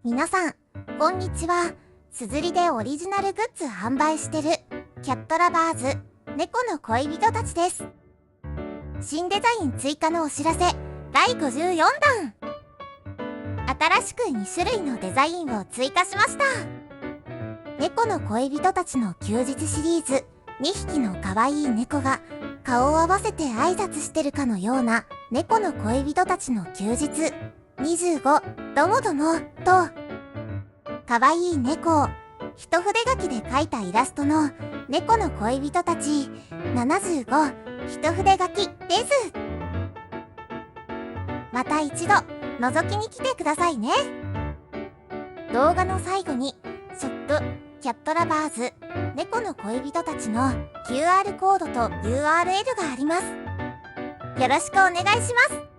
皆さん、こんにちは。すずりでオリジナルグッズ販売してるキャットラバーズ猫の恋人たちです。新デザイン追加のお知らせ第54弾。新しく2種類のデザインを追加しました。猫の恋人たちの休日シリーズ、2匹の可愛い猫が顔を合わせて挨拶してるかのような猫の恋人たちの休日25どもどもと、可愛い猫を一筆書きで描いたイラストの猫の恋人たち75一筆書きです。また一度覗きに来てくださいね。動画の最後にショップキャットラバーズ猫の恋人たちの QR コードと URL があります。よろしくお願いします。